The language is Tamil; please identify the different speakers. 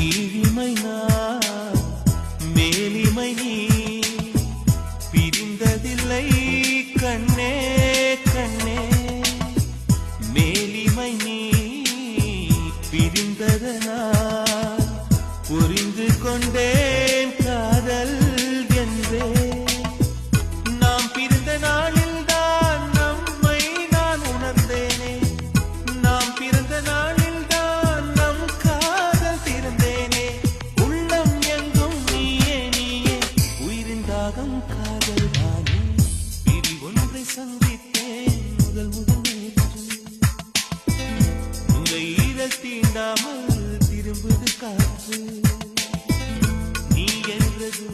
Speaker 1: ஈழிமை நான் மேலிமை நீ பிரிந்ததில்லை கண்ணே கண்ணே மேலிமை நீ பிரிந்ததனால் புரிந்து கொண்டேன் காதல் என்றே நாம் பிரிந்த நாளில் தான் நம்மை நான் உணர்ந்தேனே நாம் பிறந்த நாளில் தான் நம் காதல் திறந்தேனே உள்ளம் எங்கும் நீயே நீயே உயிரின் தாகம் காதல் தானே பிரிவொன்றை சந்தித்தேன் முதல் நேற்று நுரையீரல் தீண்டாமல் திரும்புது காற்று நீ என்றது